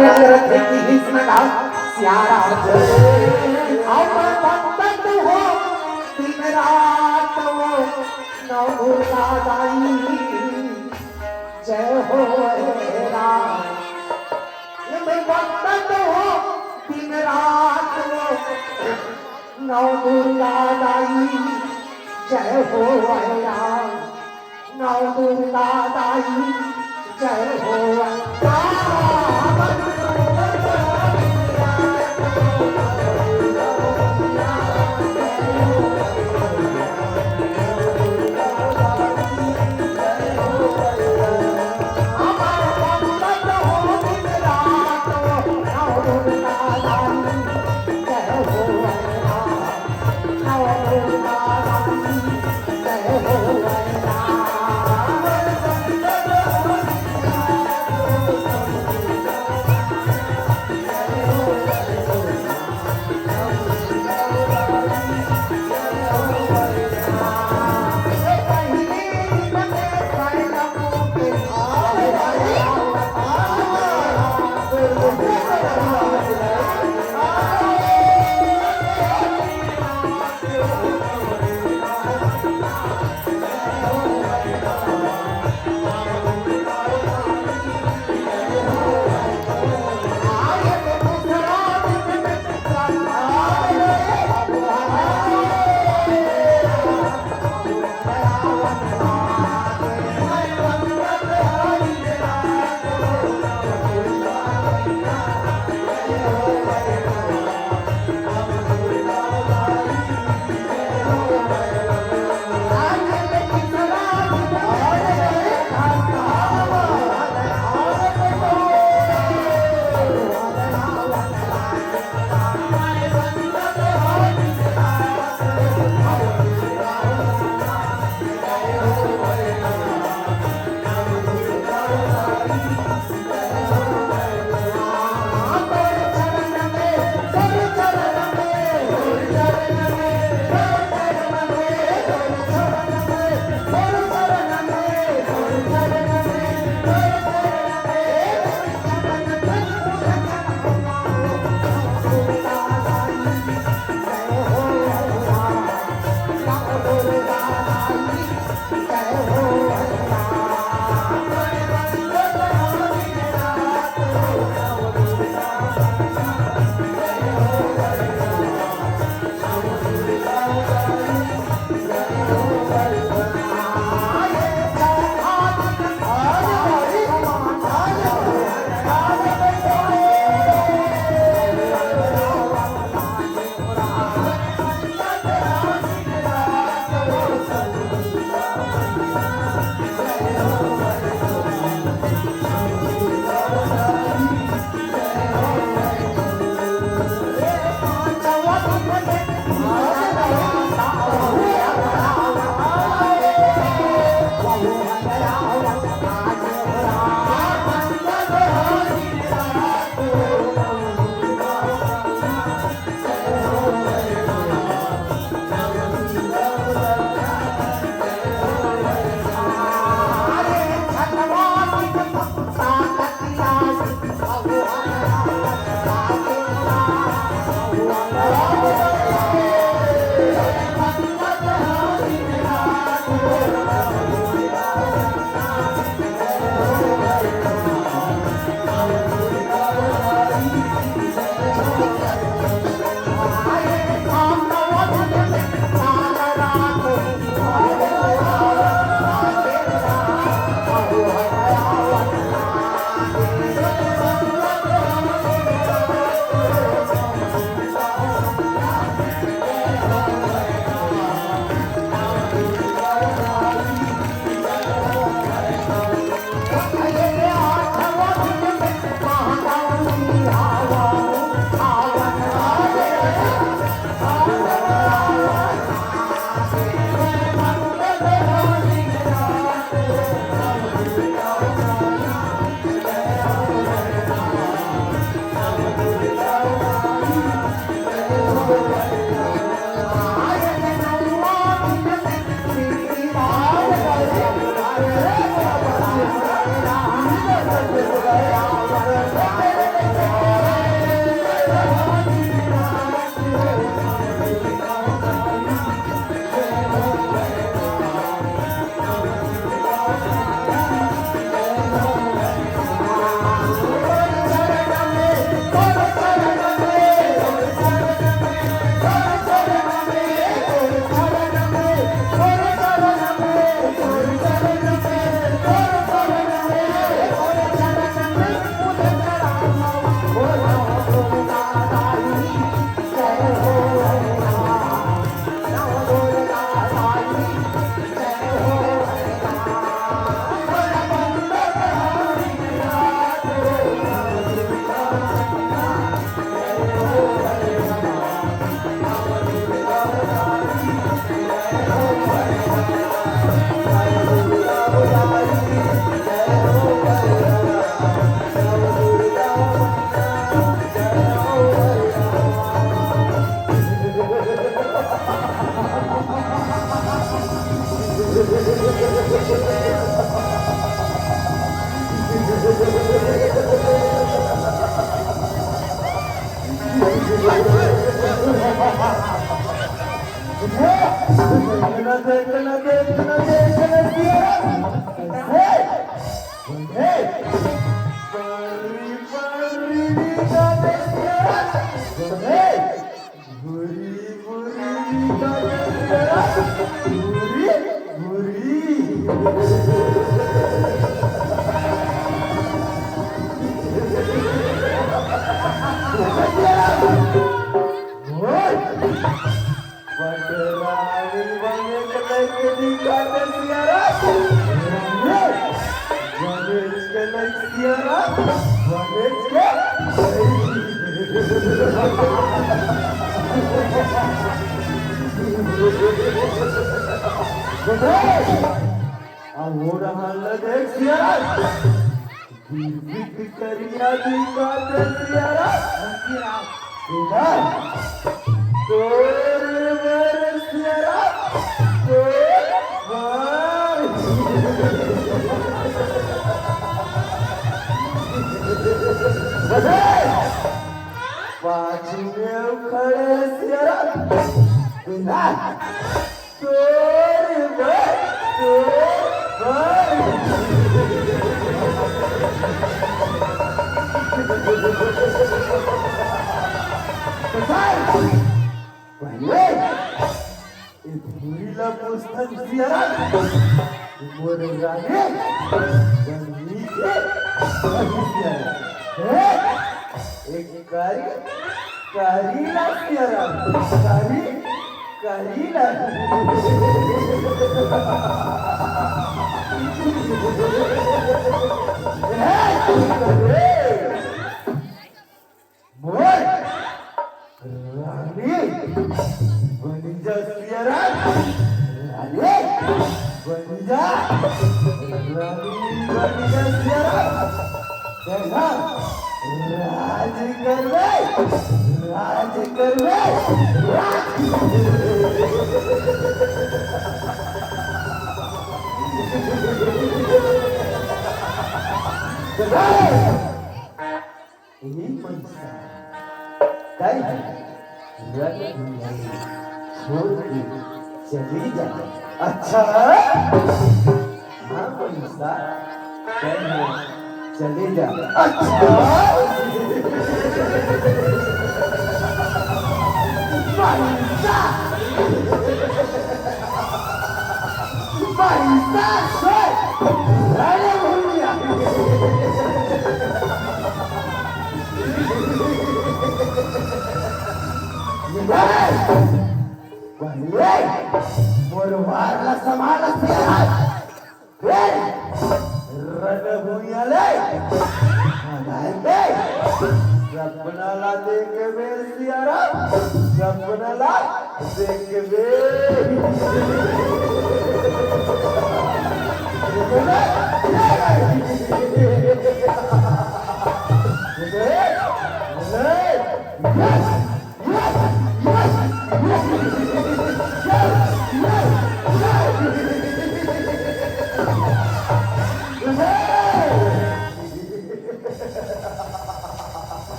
रथ की हिस्सा स्यारा भक्त हो दिन रात वो नौ दुर्गा दाई जय हो राम भक्त हो दिन रात वो नौ दुर्गा दाई जय हो राम नौ दुर्गा दाई जय हो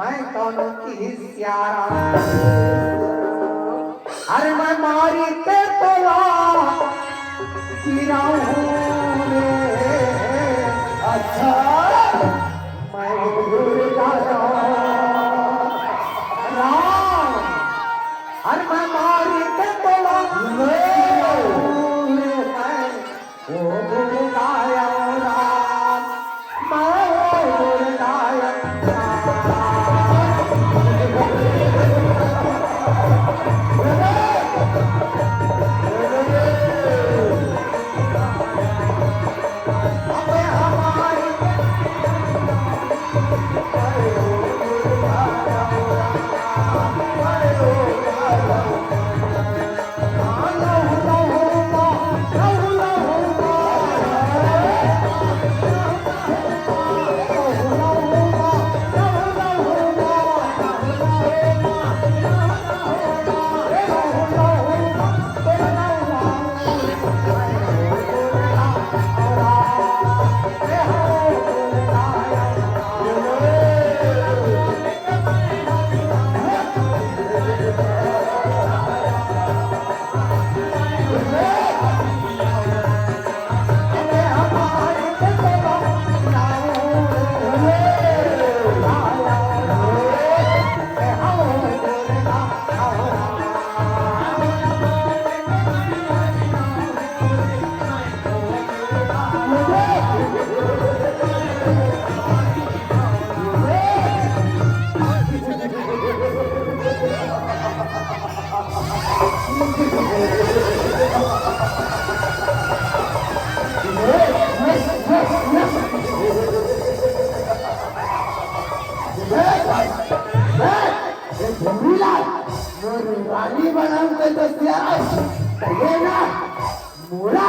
मैं कौन की सियारा मारी के तोला गिराऊं रे अच्छा मैं भूल गया राम अरे मैं मारी के तोला वो भूल गया राम मैं भूल गया रानी बनाऊंगा तो ये ना मोरा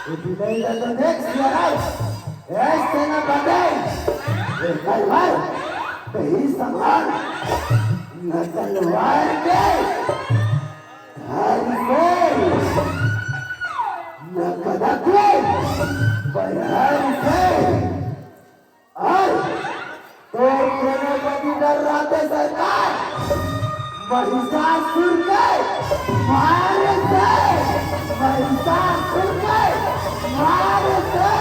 If you made it the next year out, este na bandei, el calvar, te hizo mal, no te lo va a decir, Harry no cada quien, para Harry ay, porque no puedo rate sacar, Marisa surgay, Marisa surgay, Marisa.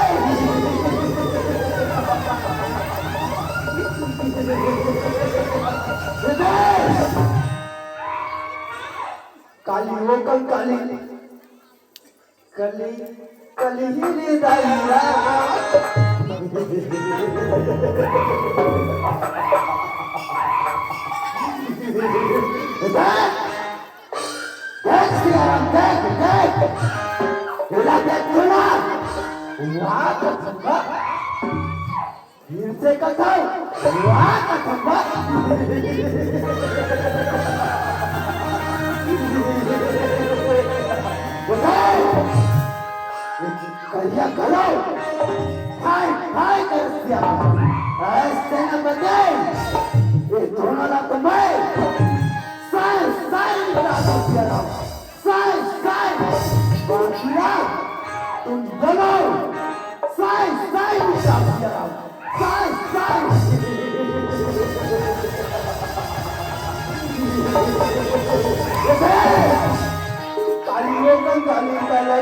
काली वो कल काली कली कली ही दाइया हिंसे का था कलिया करो हाय हाय कर दिया ऐसे न बने ये दोनों ना तुम्हें साइंस साइंस डालो दिया साइंस साइंस बाकिया तुम दोनों साइंस साइंस डालो दिया साइंस साइंस कालियों का काली काला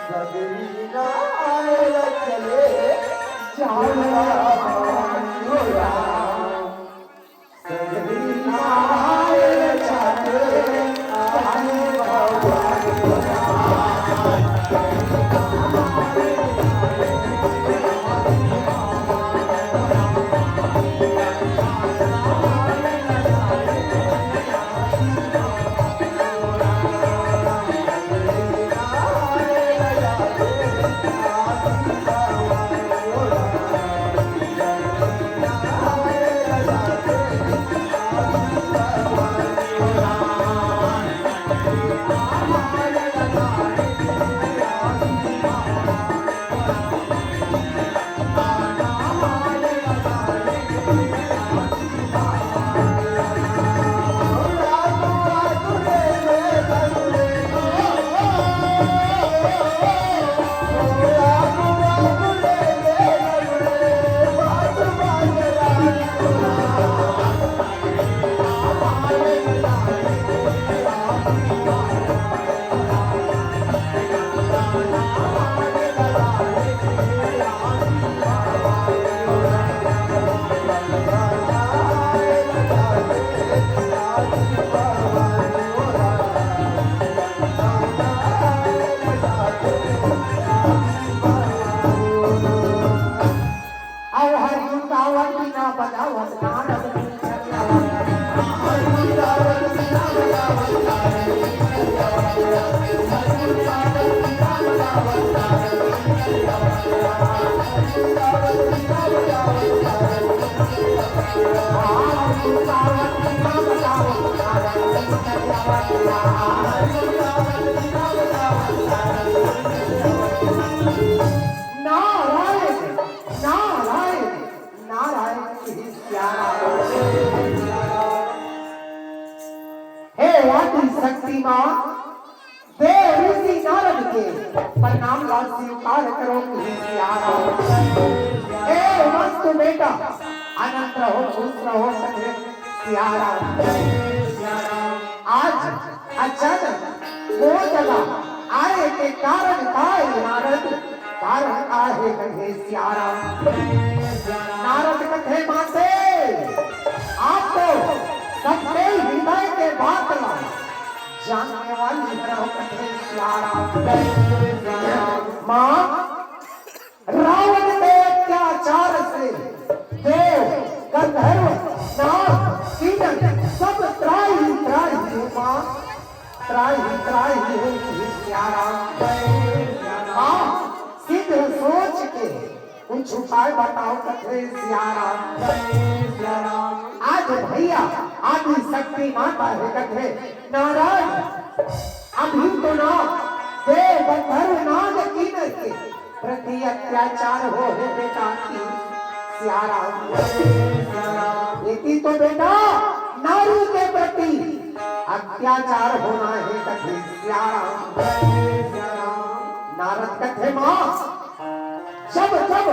सगरी नाल चले जाना मोरा सगरी नाल चले आने बाबा शक्तिमान देव ऋषि नारद के प्रणाम लाल स्वीकार करो हे मस्त बेटा अनंत रहो खुश रहो सगे सियारा आज अचानक वो जगह आए के कारण काय नारद कारण आहे कहे सियारा नारद कथे माते आप तो सबके हृदय के बात जानने वाली कथे सियारा मां रावण के अत्याचार से देव गंधर्व नाग कीटक सब त्राही त्राही मां त्राही सियारा मां सिद्ध सोच के कुछ उपाय बताओ कथे सियारा आज भैया आदि शक्ति माता है कथे नारायण अभी तो ना देव गंधर्व नाग कीटक के प्रति अत्याचार हो है बेटा की सियारा लेकिन तो बेटा नारी के प्रति अत्याचार होना है कथे सियारा नारद कथे मां जब जब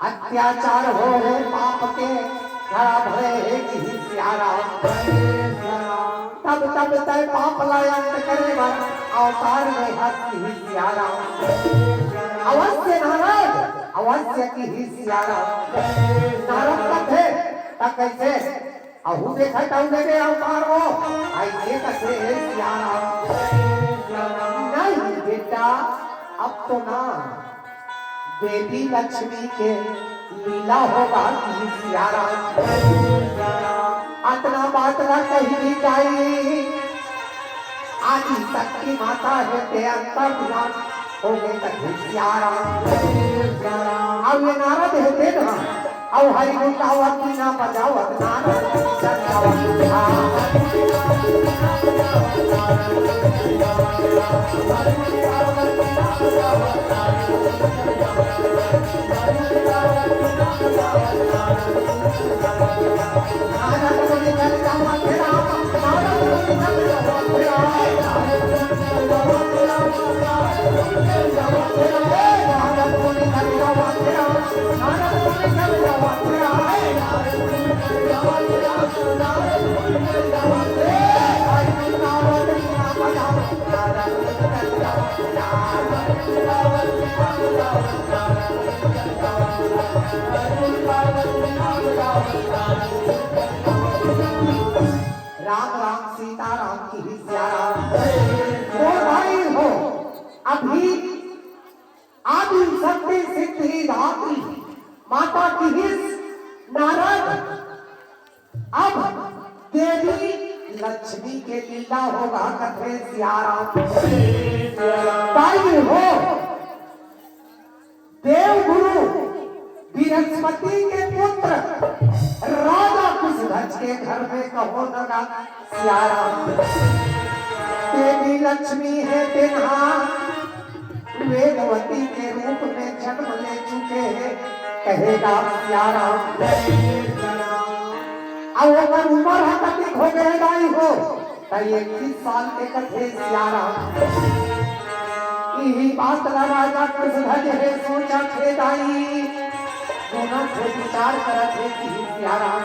अत्याचार हो रहे पाप के धरा भरे है कि सियारा तब तब तय पाप लायंत करेगा अवतार में हाथ की सियारा अवश्य नारद अवश्य की ही सियारा नारद कथे तब कैसे अहू देखा टाउ लगे अवतार हो ऐसे कैसे सियारा नहीं बेटा अब तो ना देवी लक्ष्मी के लीला होगा कि सियारा अतना बात ना कही जाई आदि शक्ति माता है ते अंतर ध्यान हो गए कभी सियारा अब ये नारद है देना अब हरि गुण गावत ना बजावत नारद राम राम सीता राम की ही सियाराम। तो भाई हो अभी आदि शक्ति सिद्धि धात्री माता की ही नारद अब देवी लक्ष्मी के लीला होगा कथे सियाराम। भाई हो देव गुरु बृहस्पति के पुत्र राजा कुशध्वज के घर में कहो लगा सियाराम। देवी लक्ष्मी है तिन्हा वेदवती के रूप में जन्म ले चुके हैं कहेगा सियाराम। अब अगर उम्र हकीक हो गए दाई हो तो 21 साल के कथे सियाराम। यही बात राजा कुशध्वज है सोचा थे दाई दोनों को विचार करते कि सियाराम।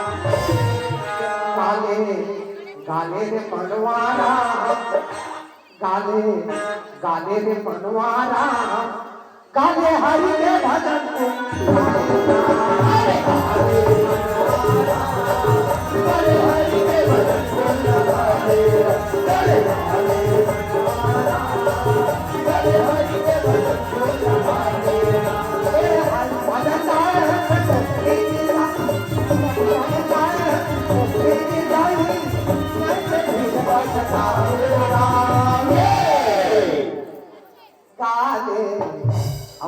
गाले गाले रे मनवारा गाले गाले रे मनवारा गाले हरि के भजन को गाले हरि के भजन को गाले गाले हरि के भजन को गाले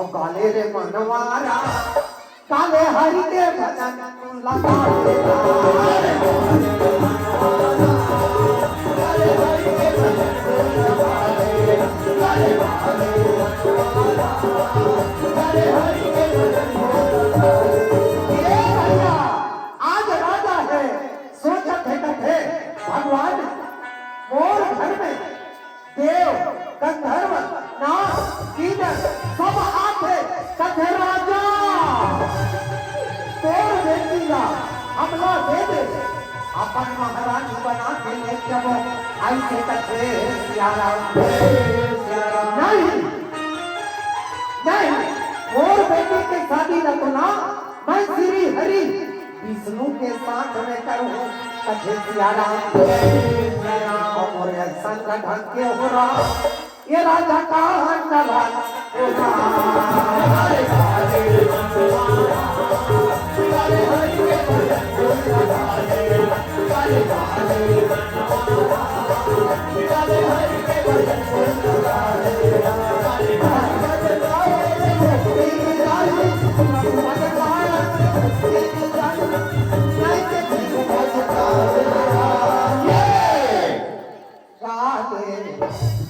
काले रे मनवारा काले हरि के भजन लगा काले हरि के भजन काले हरि के भजन। आज राजा है सोचत है कथे भगवान मोर घर में देव गंधर्व नाग कीचक सब आते कथे राजा तोर बेटिया हमला दे दे अपन महारानी बना के ले चलो ऐसे कथे सियाराम। नहीं नहीं मोर बेटी के शादी न तो ना मैं श्री हरि विष्णु के साथ में करूं कथे सियाराम। और ऐसा ढंग के हो रहा ये राजा का चला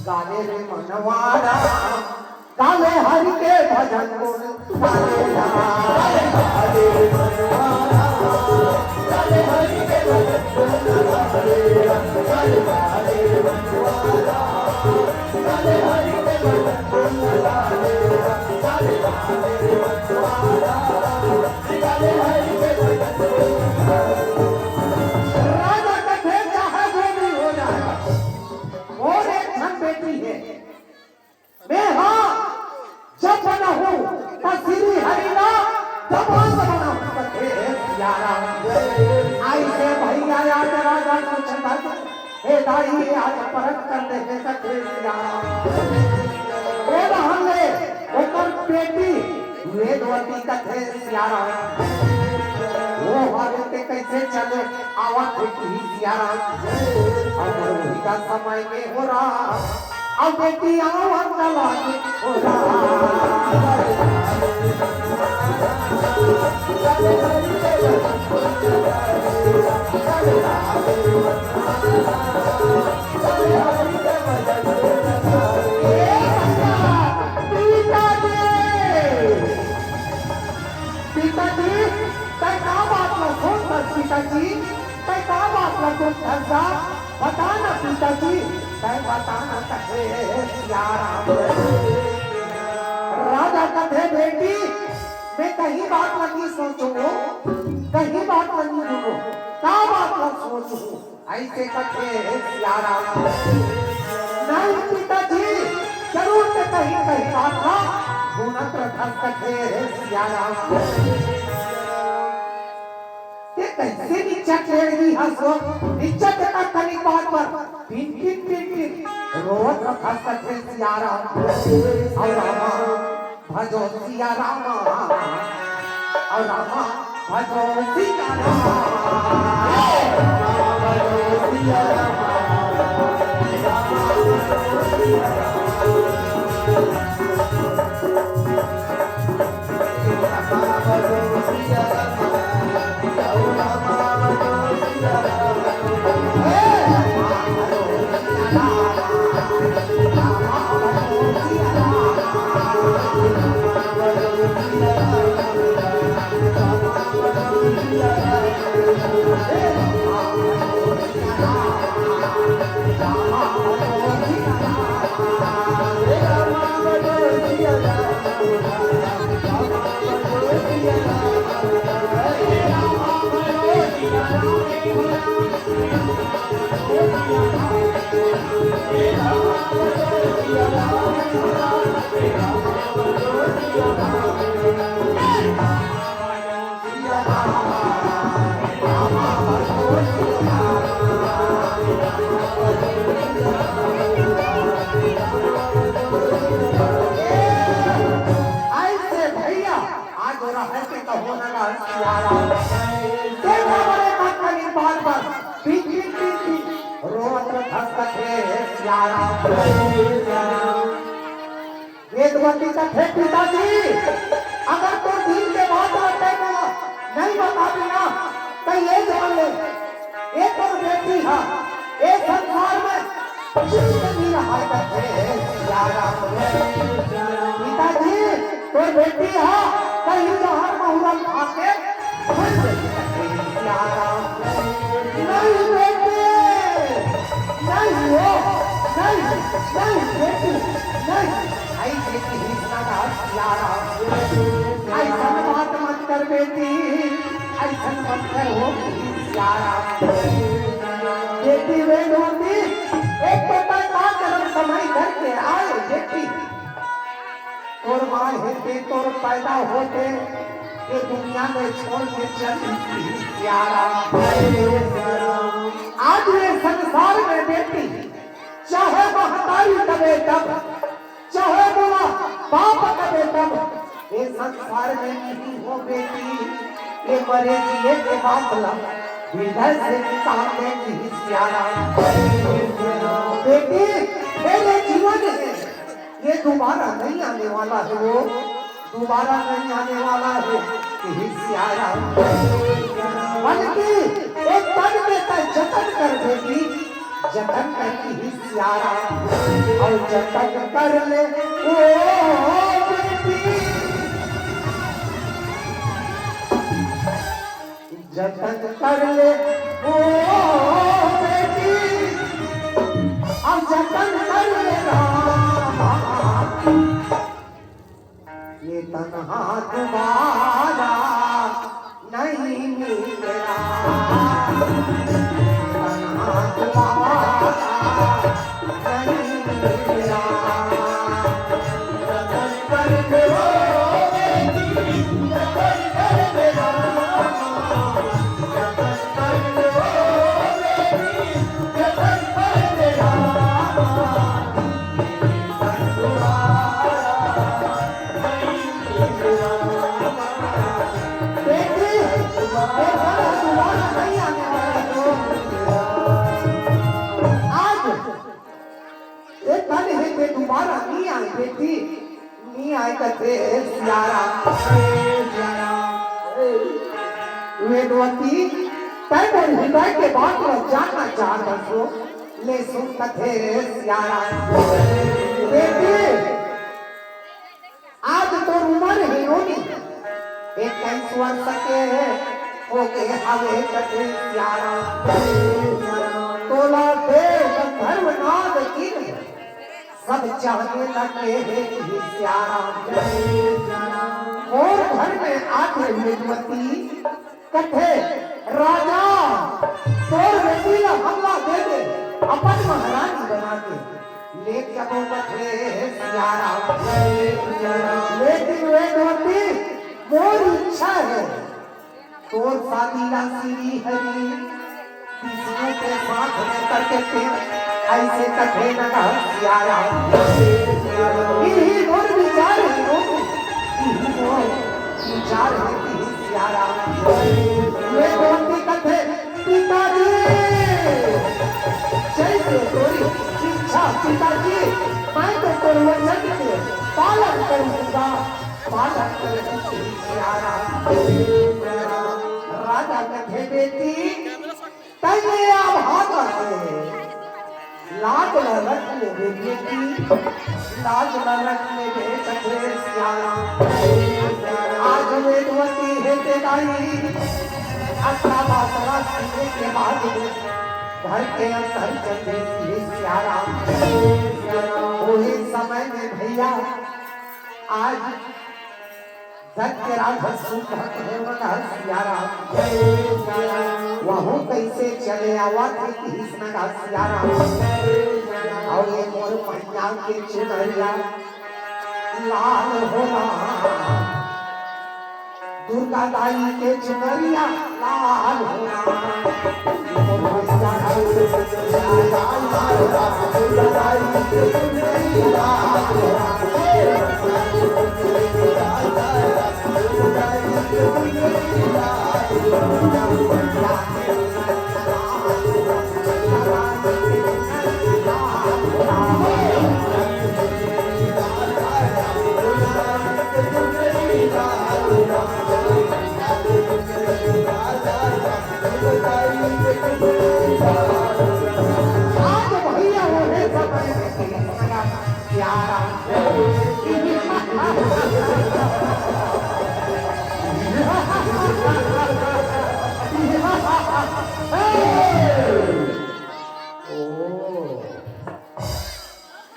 गाले रे मनवारा गाले हरि के भजन गुण गाले गाले मनवारा गाले हरि के भजन गुण गाले गाले मनवारा गाले हरि के भजन गुण गाले गाले मनवारा गाले हरि के भजन गुण। राजा कथे चाहे जो भी हो जाए और एक धन बेटी है मैं हाँ जब बना हूँ श्री हरिना जबान बना कथे सियाराम। आई से भैया आज राजा कुछ हे दाई आज परख कर दे कथे सियाराम। हमने ऊपर बेटी वेदवती कथे सियाराम। वो हमारे कैसे चले आवाज की सियाराम। और वही का समय में हो रहा अब बेटी आवाज चला हो रहा। पिताजी क्या बात न सोच पिताजी क्या बात न सोच बताना पिताजी बताना कथे सियाराम। राजा कथे बेटी मैं कहीं बात नहीं सोचू कहीं बात नहीं सुनू क्या बात न सोचू ऐसे कथे सियाराम। नहीं पिताजी, जरूर से कहीं कहीं बात था, भूनत रखा कथे सियाराम। ये कैसे नीचा चढ़ी हंसो, नीचा चढ़ा कहीं बात पर, पिन पिन पिन पिन, रोज रखा कथे सियाराम। और रामा भजो सियाराम, और रामा भजो सियाराम, भजो सियाराम। वेदवती का थे पिताजी, अगर तो दिन के बाद आते को नहीं बता देना तो ये जान ले, एक और बेटी है, एक संसार में जिंदगी रहा करते पिताजी, तो बेटी है कहीं जहर महुरम खाके नहीं बेटी, नहीं हो, नहीं बेटी, नहीं ऐसे की हिस्सा का सियारा, ऐसा बात मत कर बेटी, ऐसा मत कर हो सियारा। बेटी वेदवती, एक तो पैदा जन्म समय करके आए बेटी, तोर माँ हिंदी तोर पैदा होते ये दुनिया में छोड़ के चली सियारा। आज ये संसार में बेटी चाहे महतारी कबे तब, चाहे बुरा बाप कबे तब, ये संसार में नहीं हो बेटी, ये मरे जिए के बातला हृदय से निकालने की सियारा। बेटी मेरे जीवन है, ये दोबारा नहीं आने वाला है, वो दोबारा नहीं आने वाला है यही सियारा। बल्कि एक पद में तय जतन कर बेटी, जतन करती ही सियारा, और जतन कर ले ओ बेटी, जतन कर ले ओ बेटी, और जतन कर ले ये तन्हा दोबारा नहीं मिलेगा, तन्हा दोबारा नहीं मिलेगा। जतन कर ले ओ बेटी, जतन कर ले, जतन कर ले ओ बेटी, जतन कर ले, दोबारा नहीं आए बेटी, नहीं आए करते सियारा। वेदवती तय और हृदय के बात में जानना चाहता हो, ले सुन कथे सियारा। बेटी आज तो उम्र ही होनी, एक कैंसर सके हो गए हवे कथे सियारा। तोला देव धर्म नाद की सब चाहने लगे हैं सियारा। और घर में आके वेदवती कथे राजा तोर बेटी हमला दे दे, अपन महारानी बना के ले जब बथे सियारा लेकिन वे धोती मोर इच्छा है तोर सादीला सीरी हरी किसी के साथ में करके फिर ऐसे कथे न सियारा यही मोर विचार है यही मोर विचार है कि सियारा ये धोती कथे पिताजी जैसे तोरी इच्छा पिताजी मैं तो तेरे वचन के पालन करूंगा पालन करूंगी सियारा राजा कथे बेटी तैने भागा लाज न रखने दे बेटी लाज न रखने दे कथे सियारा आज वेदवती है तेरी 18 साल के बाद घर के अंदर चले सियारा वही समय में भैया आज सत्यराज सुभक्त है मना सियारा वहाँ कैसे चले आवा थे कि इसमें सियारा और ये मोर पंजाब के चुनरिया लाल होना दुर्गा दाई के चुनरिया लाल होना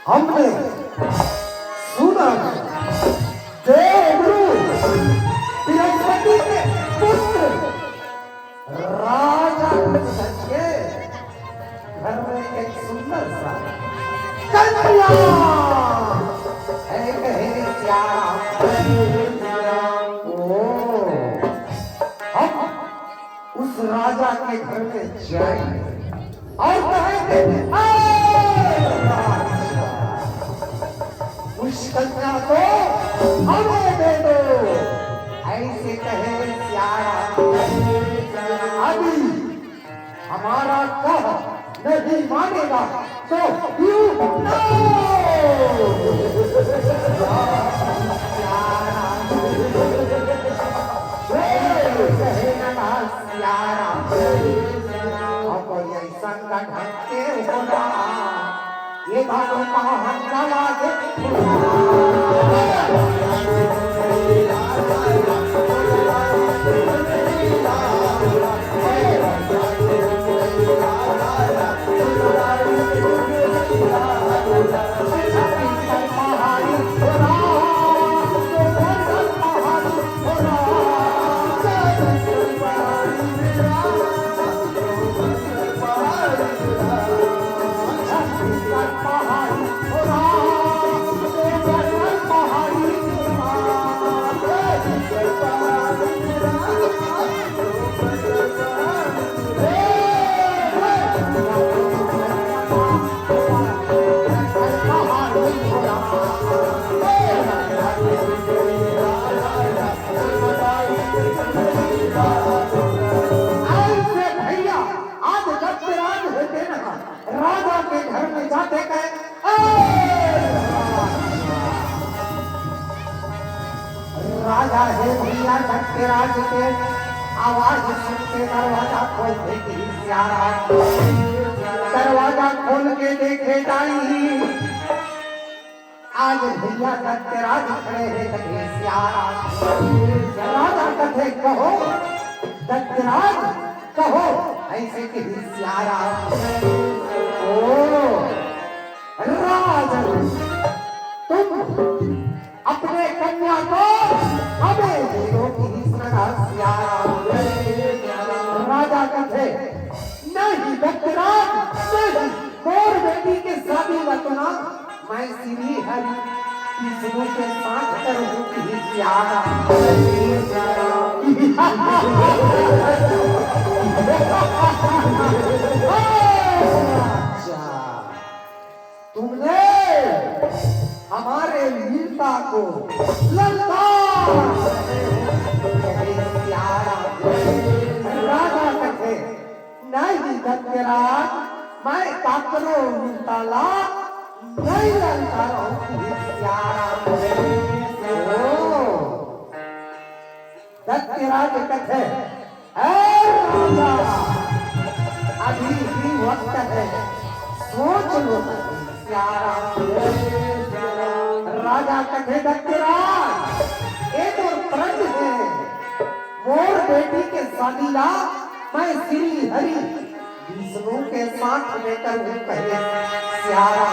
हमने सुना देवगुरु बृहस्पति के पुत्र राजा के घर में एक सुंदर सा कन्या एक है सियारा हम उस राजा के घर में जाएंगे और कहेंगे उस कन्या को हमें दे दो ऐसे कहे सियारा अभी हमारा कह नहीं मानेगा तो यू नो सियारा अब ऐसा ढंग के होना ये बातों का हंगामा राजा है भैया सत्यराज के आवाज सुन के दरवाजा खोल देती सियारा दरवाजा खोल के देखे जाई आज भैया सत्यराज खड़े हैं कहे सियारा राजा कथे कहो सत्यराज कहो ऐसे कही सियारा ओ राजा तुम अपने कन्या को हमें दे दो कि सियारा राजा कथे नहीं दत्तराज नहीं मोर बेटी के शादी मत ना मैं श्री हरि विष्णु के साथ करूँ प्यारा तुमने हमारे वीरता को राजा कहे नहीं धनराज मैं काकरो वीरताला नहीं ललता धनराज कहे राजा अभी भी वक्त है सोच लो राजा कहे दत्तराज एक और प्रश्न है मोर बेटी के शादीला मैं श्री हरि विष्णु के साथ में करूं पहले प्यारा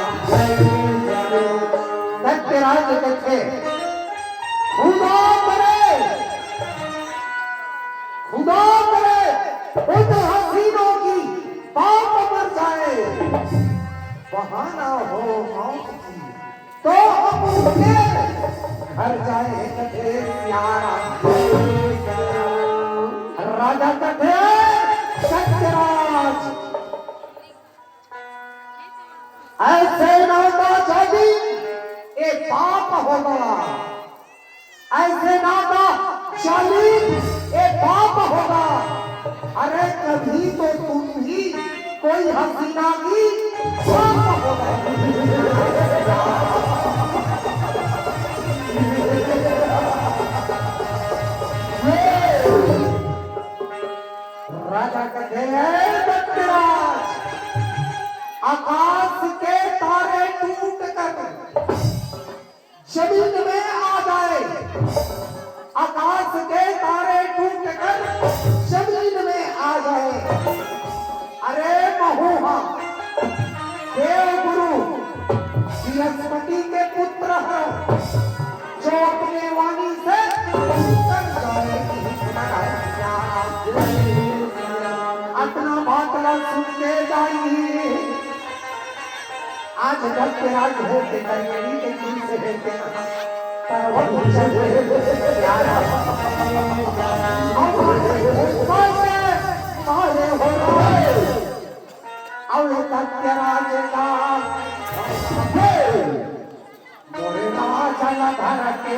दत्तराज कहे खुदा करे उन हसीनों की बाप मर जाए बहाना हो मौत की तो हम उनके घर जाए कथे प्यारा राजा कथे सत्यराज ऐसे नाता शादी ये पाप होगा ऐसे नाता शादी ये पाप होगा अरे कभी तो तुम भी कोई हसीना की राजा कहते हैं दत्तराज आकाश के तारे टूट कर जमीन में आ जाए आकाश के तारे टूट कर जमीन में आ जाए अरे महुआ देव गुरु बृहस्पति के पुत्र है जो अपने वाणी से अपना बातला सुन के जाइए आज जब के राज होते करीबी के दिल से देते राज का मोरे राजा धर के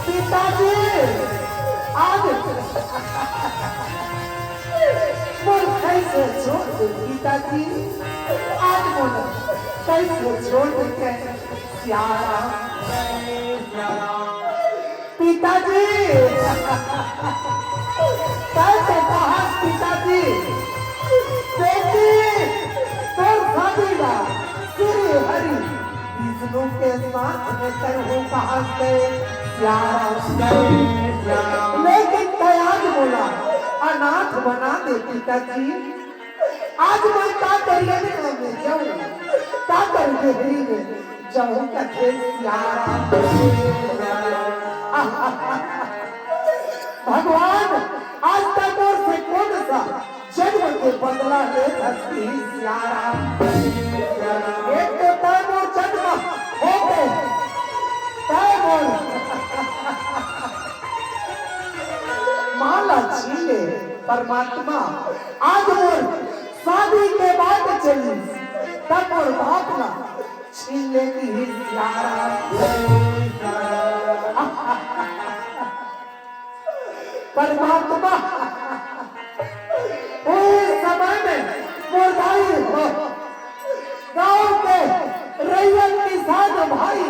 पिताजी आज बोल कैसे छोड़ दे पिताजी आज बोलो कैसे छोड़ दे प्यारा पिताजी कैसे कहा पिताजी बेटी तो भागेगा श्री हरि विष्णु के साथ में करूँ कहा से लेकिन तैयार बोला अनाथ बना दे पिताजी आज मैं कातर में जाऊँ कातर में जाऊं कथे सियाराम। भगवान आज तक और से कौन सा जन्म के बदला ले हंसती सियाराम। एक तो तैमूर जन्म हो गए तैमूर माला छीले परमात्मा आज और शादी के बाद चली तब और बापला छीन लेती है सियाराम। परमात्मा उस समय में मुर्दाई हो गांव के रैयत किसान भाई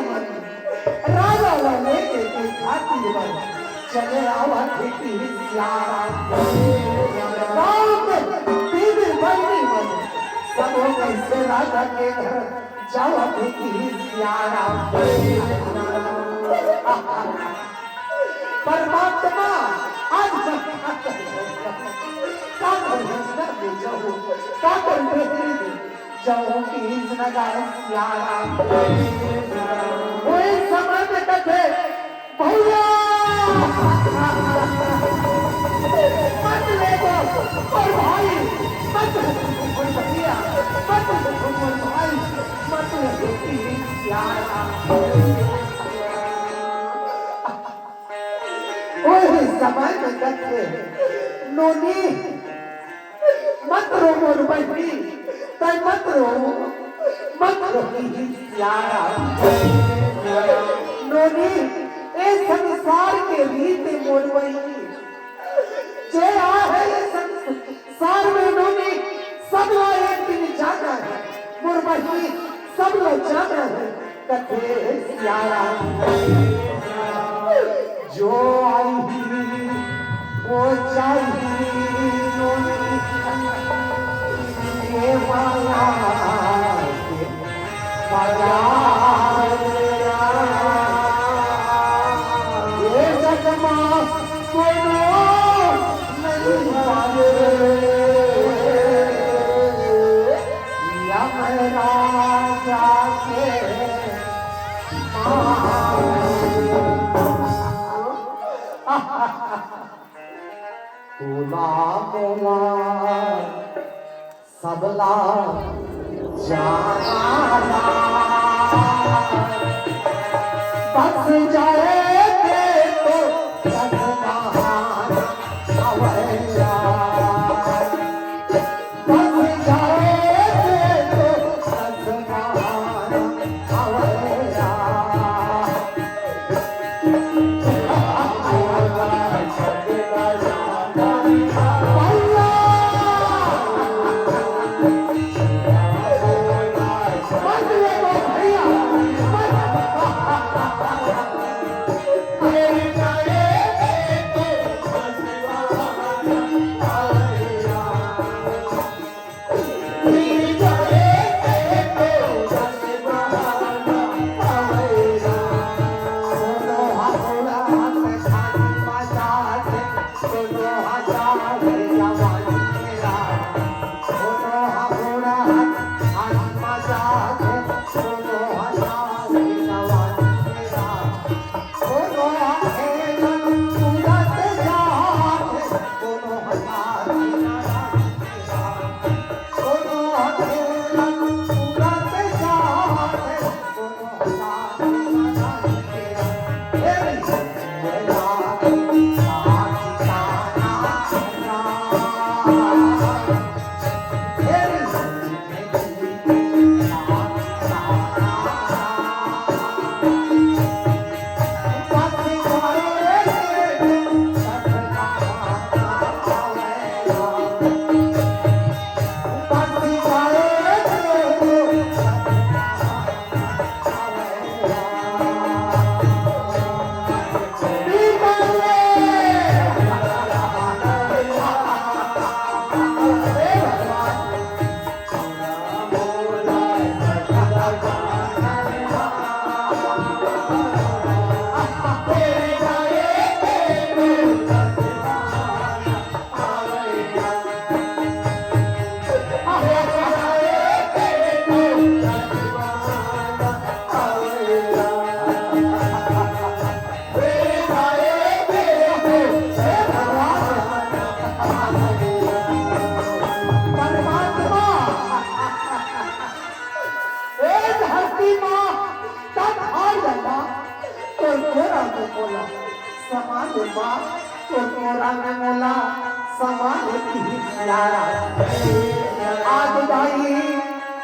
राजा लेके के खातिर बन चले आवा खेती सियाराम। गांव के बीवी बहनी बन सब कैसे राजा के घर जावा खेती सियाराम। परमात्मा आज जाऊं की नगार सियाराम। वो इस समय में कथे भैया मत ले दो और भाई मत और भैया मत और भाई मत ले सियाराम। समय में कथे नोनी मत रो मोर बहनी तय मत रो सियाराम। नोनी ए संसार के रीत मोर बहनी जे आ है ये संसार में नोनी सब लोग एक दिन जाना है मोर बहनी सब लोग जाना है कथे सियाराम। जो आई वो चाहिए ये माया ये जगमा नहीं पाए या मेरा जाके तुला मोला सबला जाना बस जाए तो सजना अवैया बस जाए तो सजना अवैया। तोरा में बोला समान माँ तो तोरा में बोला समान की प्यारा आज भाई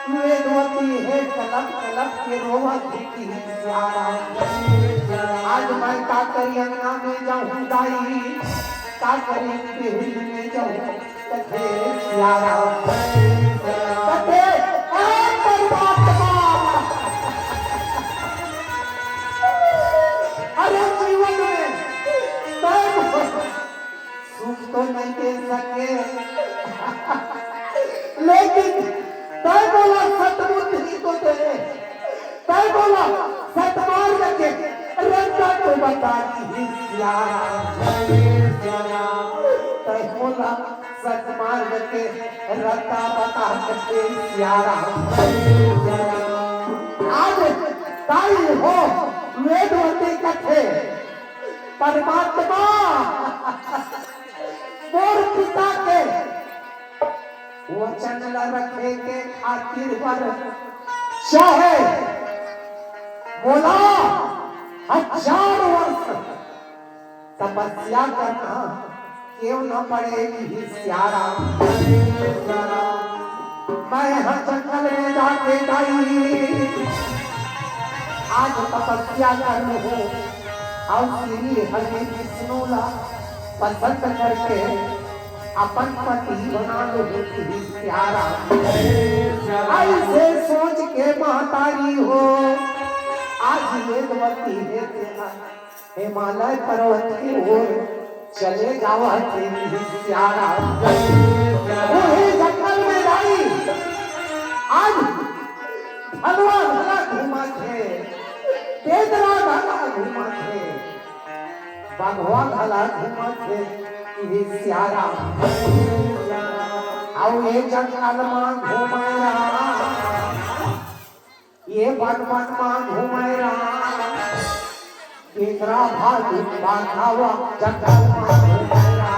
वेदवती है कलप कलप के रोवा की प्यारा आज मैं का करी अंगना में जाऊं दाई का करी बेहल में जाऊं कथे प्यारा कथे परमात्मा अरे जीवन में सुख तो नहीं दे सके लेकिन तय बोला सतबुद्धि तो दे तय बोला सतमार्ग के रंगा को बता दी तय बोला सतमार्ग के रंगा बता के प्यारा आज ताई हो वेदवती कथे परमात्मा मोर पिता के वचन रखे के खातिर पर चाहे बोला 1000 वर्ष तपस्या करना क्यों न पड़ेगी प्यारा मैं हर जंगल में जाके गई आज तपस्या कर लूं और श्री हरि विष्णुला पसंद करके अपन पति बना लो प्यारा ऐसे सोच के महतारी हो आज वेदवती है हिमालय पर्वत की ओर चले जावा प्यारा वही जंगल में जाई आज भगवा भला घूमा थे तेदरा भला घूमा थे बाघवा भला घूमा थे प्यारा और ये जंगल में घूमेरा ये वन में घूमेरा तेरा भालू बाघावा जंगल में घूमेरा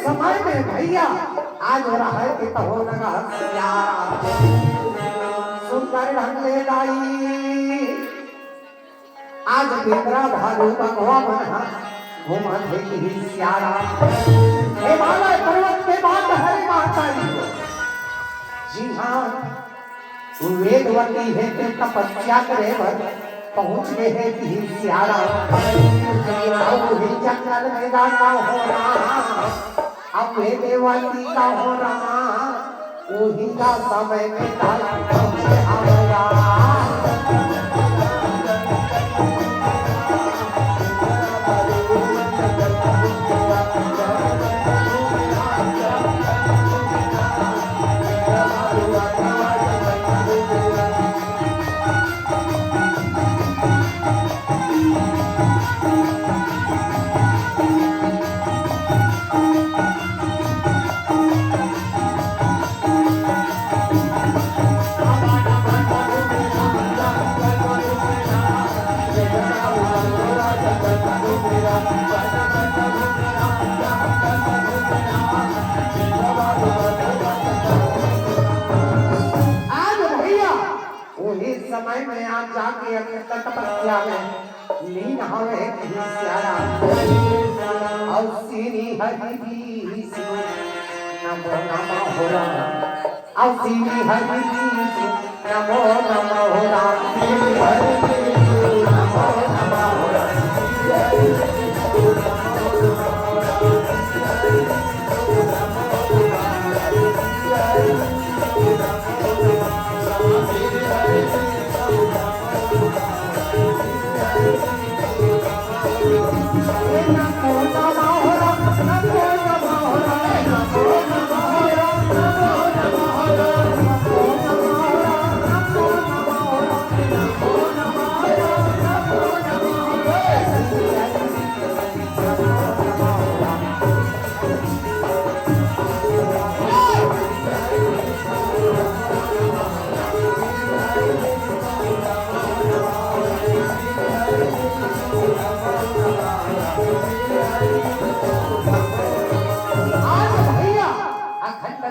समय में भैया आज हो रहा है कि तो हो लगा प्यारा सुनकर ढंग ले लाई आज बिंद्रा भालू बंगवा बना घुमा देगी प्यारा हिमालय पर्वत के बाद हरी माता जी हाँ वेदवती है कि तपस्या करे पहुंच गए है कि प्यारा जंगल में गाना हो रहा अब वेदवती का हो रहा वही का समय में समय में आज जाके अपने तपस्या में लीन हवे सियारा और सीनी हरि भी नमो नमो हो राम और सीनी हरि भी नमो नमो हो राम सीनी हरि भी नमो नमो हो राम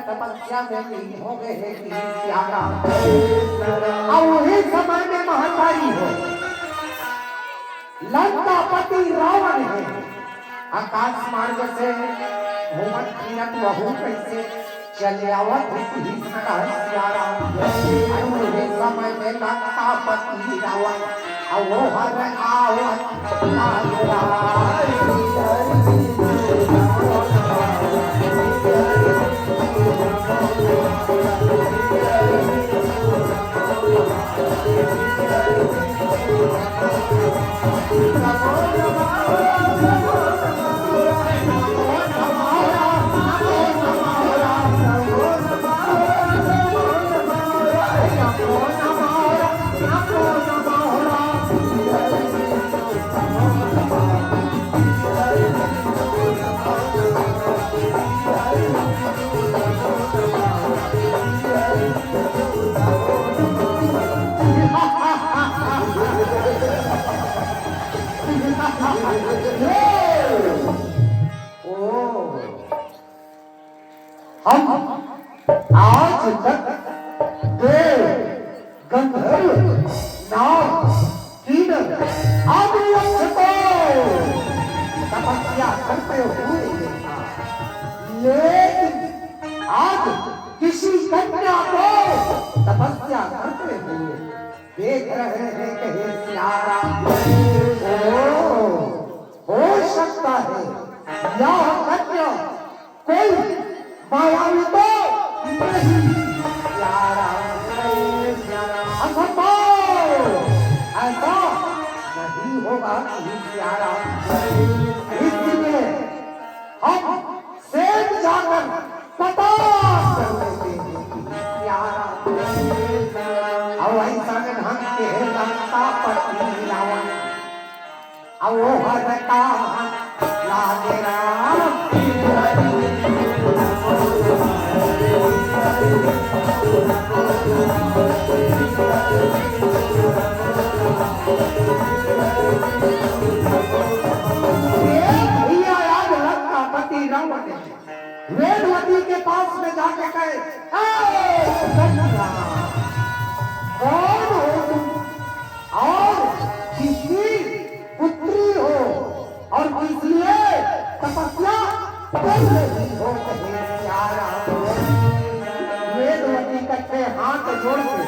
तपस्या में लीन हो गए हैं सियारा और वही समय में महातारी हो लंकापति रावण है आकाश मार्ग से घूमत फिरत वहू कैसे चले आवत सियारा और वही समय में लंकापति रावण और वो हर आवत हम आज तक देव गंधर्व नाग कीनर आदि को तपस्या करते हुए लेकिन आज किसी कन्या को तपस्या करते हुए देख रहे हैं कि हे सियारा हो सकता है यह कन्या कोई मायावी तो नहीं प्यारा ऐसा नहीं होगा प्यारा इसलिए हम सेठ जाकर पता कर लेते हैं प्यारा और ऐसा हम के लंकापति रावण और वो हर काम लागे राम वेदवती के पास में जाके कहे कौन हो तुम और किसकी पुत्री हो और किस लिए तपस्या कर रही हो प्यारा वेदवती कट्टे हाथ जोड़ के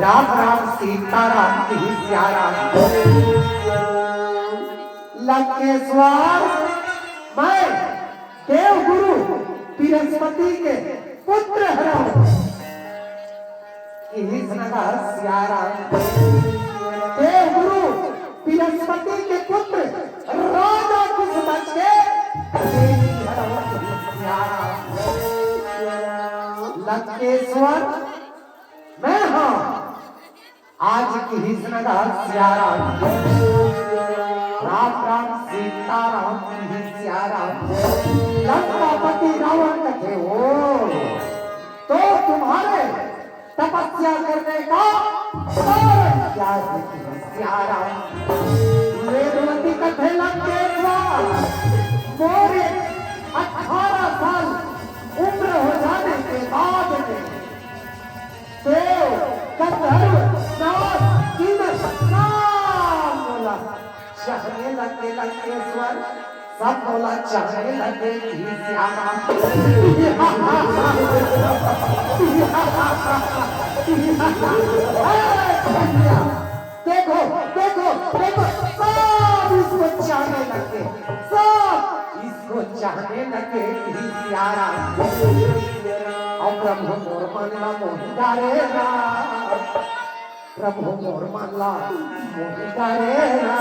राम राम सीताराम की प्यारा लंकेश्वर मैं देवगुरु बृहस्पति के पुत्र हूँ देवगुरु बृहस्पति के पुत्र राजा को समझ के लंकेश्वर मैं हाँ आज की हिस्नगर सियारा राम राम सीताराम की सियारा लंकापति रावण कथे हो तो तुम्हारे तपस्या करने का क्या है सियारा वेदवती कथे लंकेश्वर मोरे 18 साल उम्र हो जाने के बाद देव लगे लंकेश्वर सब बोला चाहने लगे कि श्यामा देखो देखो देखो सब इसको चाहने लगे सब इसको चाहने लगे कि प्यारा और प्रभु मोर मनला मोहिता रे ना प्रभु मोर मनला मोहिता रे ना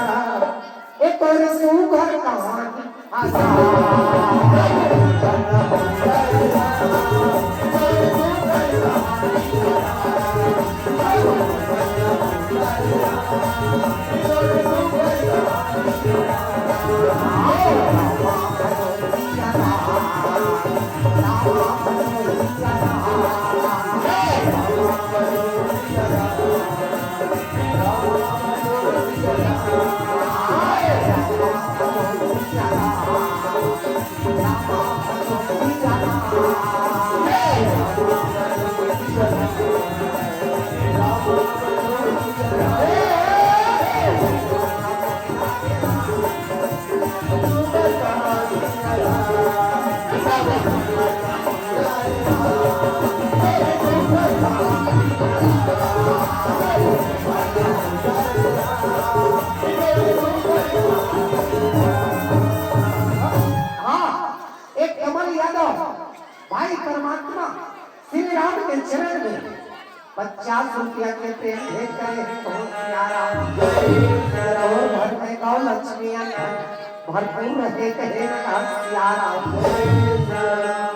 ए तोर सुघर कहानी आजा भाई परमात्मा श्री राम के चरण में 50 रुपया के प्रेम भेंट करे हैं बहुत प्यारा और घर में गौ लक्ष्मी भरपूर रहे कहे का प्यारा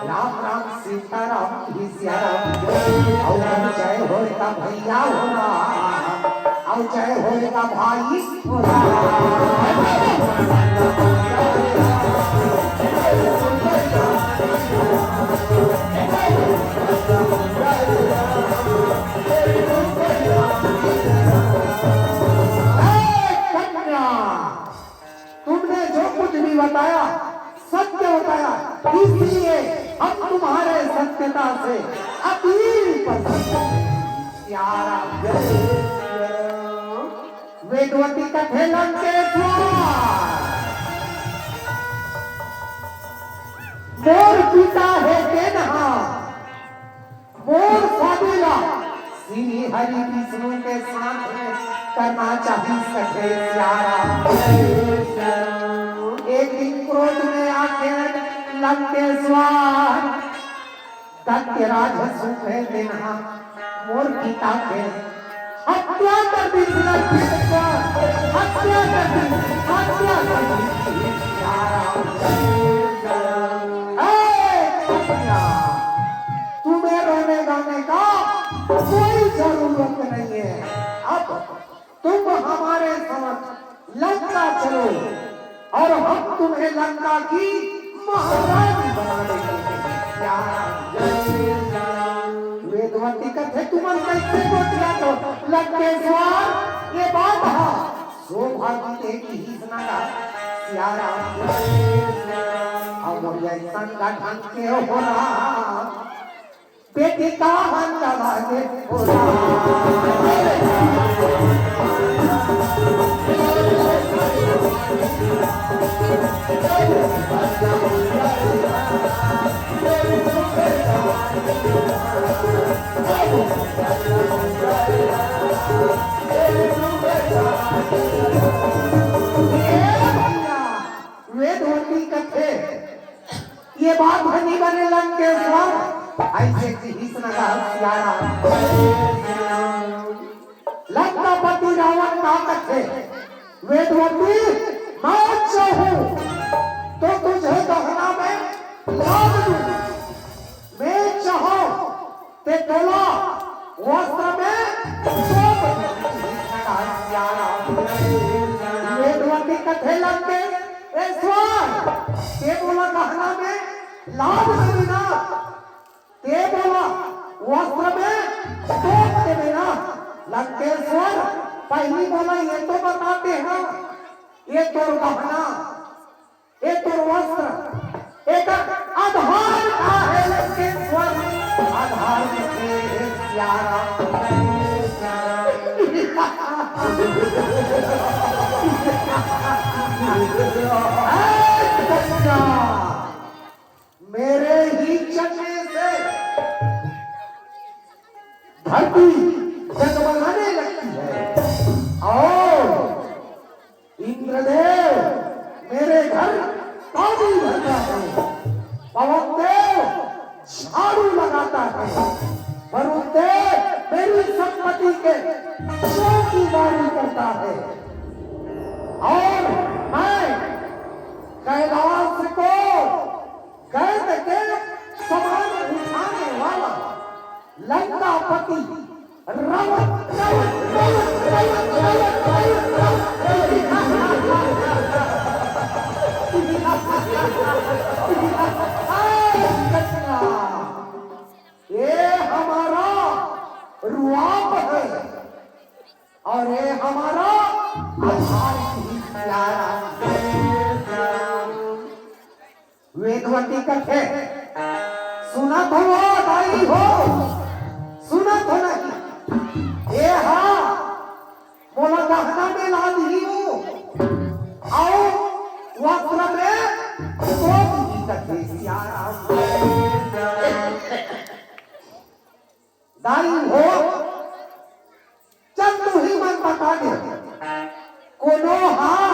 राम राम सीता राम ही सिया राम और जय हो का भैया होना और जय हो का भाई होना तुमने जो कुछ भी बताया सत्य बताया इसलिए हम तुम्हारे सत्यता से अति प्यारा वेदवती कथे मोर पिता है तेनहा मोर स्वादिला श्री हरि विष्णु के साथ करना चाहिए सके प्यारा एक दिन क्रोध में आकर लंकेश्वर दत्तराज सुखे देना मोर पिता के हत्या कर दी हत्या कर दी हत्या कर दी तुम्हें रोने गाने का कोई जरूरत नहीं है अब तुम हमारे समझ लंका चलो और हम तुम्हें लंका की महारानी बना देंगे वेदवती कथे तुम्हारे कैसे गोटिया तो लंकेश्वर ये बात है सौभाग्य की ही सुनागा प्यारा और ये संगठन के हो रहा बेटी का हंगा लागे हो वेदवती कथे ये बात बनी बने लंकेश्वर ऐसे लंकापति रावण का कथे वेदवती मैं चाहूं तो तुझे गहना में लाद दूं मैं चाहूं ते तोला वस्त्र में वेदवती कथे लंकेश्वर ते बोला गहना में लाद देना ते बोला वस्त्र में तोप देना लंकेश्वर पहली बोला ये तो बताते हैं ये तोर गहना ये तोर वस्त्र एक आधार का है लंकेश्वर आधार में प्यारा बच्चा, मेरे ही चलने से धरती जगमगाने लगती है और इंद्रदेव मेरे घर पानी भरता है, पवन देव झाड़ू लगाता है, वरुण देव मेरी संपत्ति के चौकीदारी करता है और मैं कैलाश को कैद के समान उठाने वाला लंकापति रावण ये हमारा रुआब है और ये हमारा आधार ही प्यारा वेदवती कथे सुना तो वो दाई हो, सुना तो नहीं ये हाँ मोला गहना में ला दी हूँ आओ वस्त्र में तो कथे प्यारा दाई हो चल तू ही मन बता दे कोनो हाँ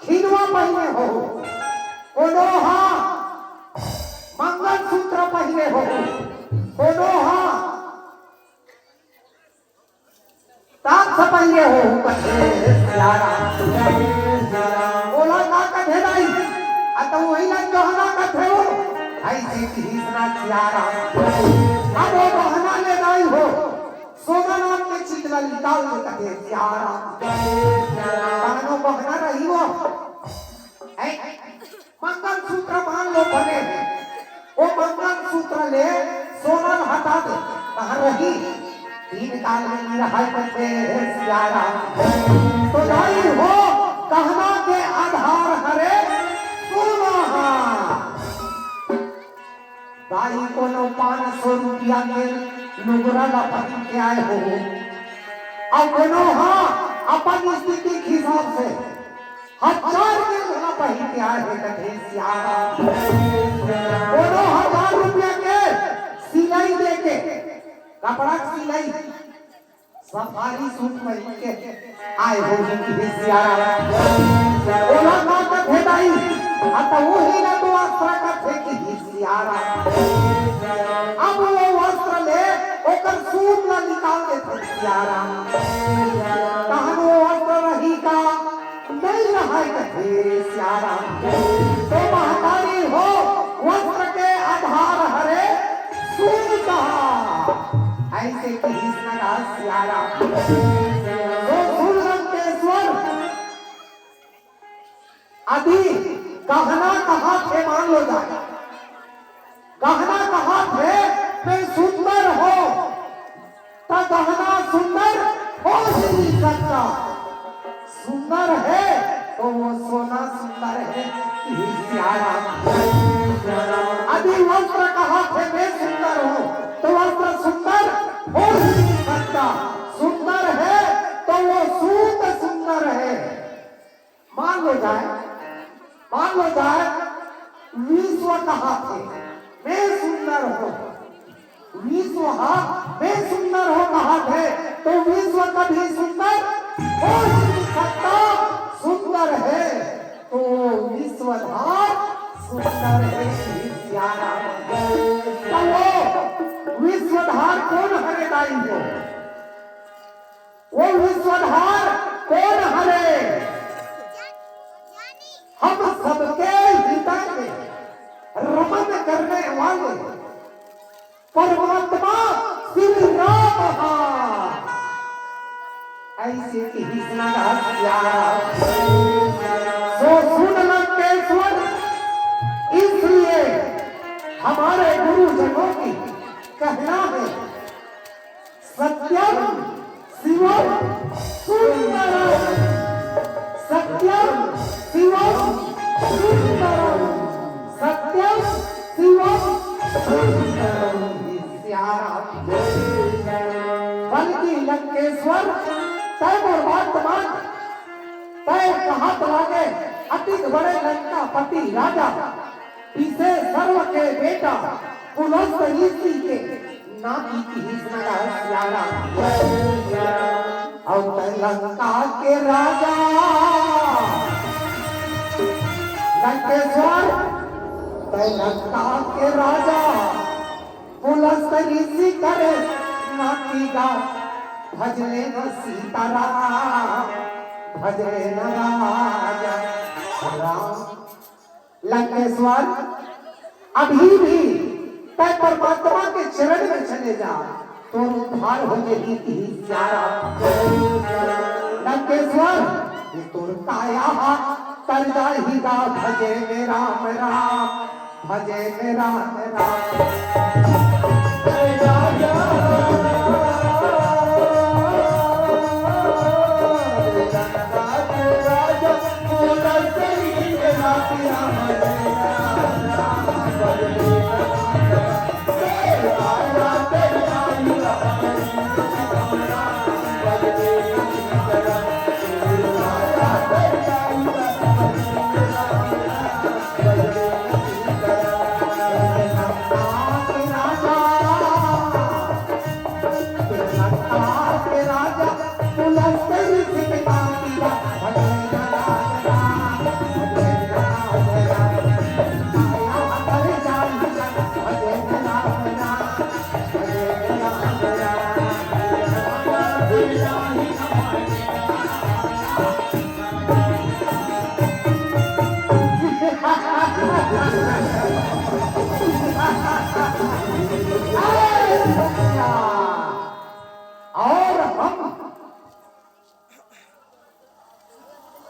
खिनवा पहने हो, कोनो हाँ मंगल सूत्र पहने हो, कोनो हाँ ताक पहने हो बोला का कथे दाई अत वही ना गहना कथे हो ऐसे की हिस्सा प्यारा अब वो गहना ले दाई हो सोमनाथ के चितला निकाल के कथे प्यारा बहनों गहना रही हो मंगल सूत्र मान लो बने हैं वो मंगल सूत्र ले सोना हटा दे कहाँ रही तीन काल में नहीं रहा कथे प्यारा तो दाई हो कहना के आधार हरे सोना दाई को 500 रुपया के नुगरा लपट के आए हो और कोनो हाँ अपन स्थिति के हिसाब से 1000 के नुगरा पहन के आए हैं कथे सियारा कोनो 1000 रुपया के सिलाई दे के कपड़ा सिलाई सफारी सूट पहन के आए हो कथे सियारा बोला ना कथे दाई अत वही ना तो वस्त्र कथे की सियारा अब वो वस्त्र ले ओकर सूट ला निकाल के थे सियारा कहां वो वस्त्र रही का नहीं रहा कथे सियारा तो महतारी हो वस्त्र के आधार हरे सूट ऐसे की हिस्सा सियारा तो फूल रंग के स्वर अभी गहना कहाँ थे मान लो जाए गहना कहाँ थे मैं सुंदर हो तो गहना सुंदर हो ही नहीं सकता सुंदर है तो वो सोना सुंदर है प्यारा अभी वस्त्र कहाँ थे मैं सुंदर हूँ तो वस्त्र सुंदर हो ही नहीं सकता सुंदर है तो वो सूट सुंदर है मान लो जाए विश्व कहाँ थे मैं सुंदर हूँ विश्व मैं सुंदर हो कहा थे तो विश्व कभी सुंदर हो नहीं सकता सुंदर है तो विश्वधार सुंदर है प्यारा तो वो विश्वधार कौन हरे दाई हो वो विश्वधार कौन हरे हम सबके हृदय में रमन करने वाले परमात्मा श्री राम ऐसे की हिस्सा प्यारा सो सुन लंकेश्वर इसलिए हमारे गुरुजनों की कहना है सत्यम शिवम सुंदरम सत्यम शिवम सुंदरम सत्यम शिवम सुंदरम बल्कि लंकेश्वर तब और वर्तमान तय कहात लागे अति बड़े लंका पति राजा पीछे सर्व के बेटा पुलस्त ऋषि के नाती की हिस्सा सियारा और लंका के राजा लंकेश्वर लंका के राजा पुलस्त ऋषि करे नाती गा भजले न सीताराम भजले न राजा राम लंकेश्वर अभी भी तय परमात्मा के चरण में चले जा तो उद्धार हो जाएगी प्यारा लंकेश्वर ये तोर काया कर जाएगा भजे में राम राम भजे में राम राम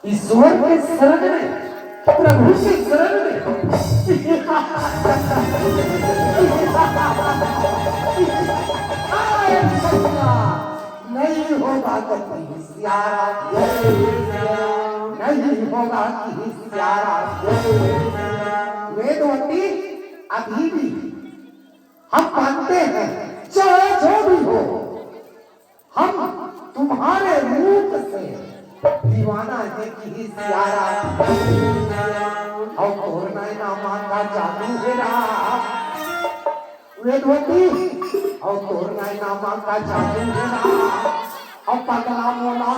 ईश्वर के शरण में प्रभु के शरण में नहीं होगा कभी सियारा नहीं होगा कभी सियारा वेदवती अभी भी हम मानते हैं चाहे जो भी हो हम तुम्हारे रूप से दीवाना है कि सियारा और तोरना नामा का जादू है राम वेदवती और तोरना नामा का जादू है राम और पगला मोला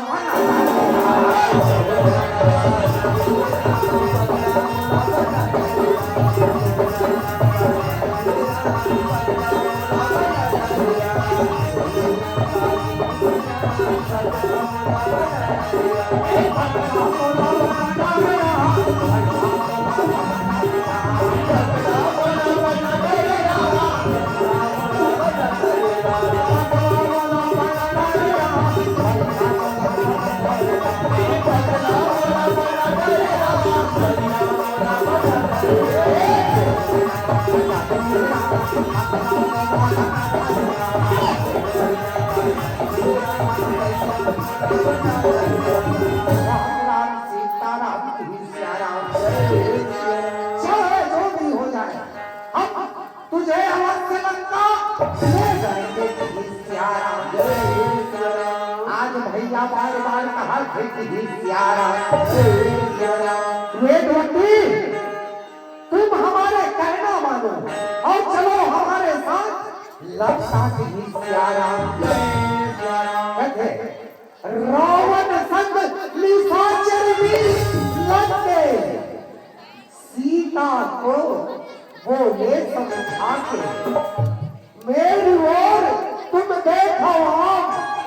बार बार कहा वेदवती तुम हमारे कहना मानो और चलो हमारे साथ लंका की सियारा रावण संग निशाचर भी लड़ते सीता को वो ले समझा के मेरी ओर तुम देखो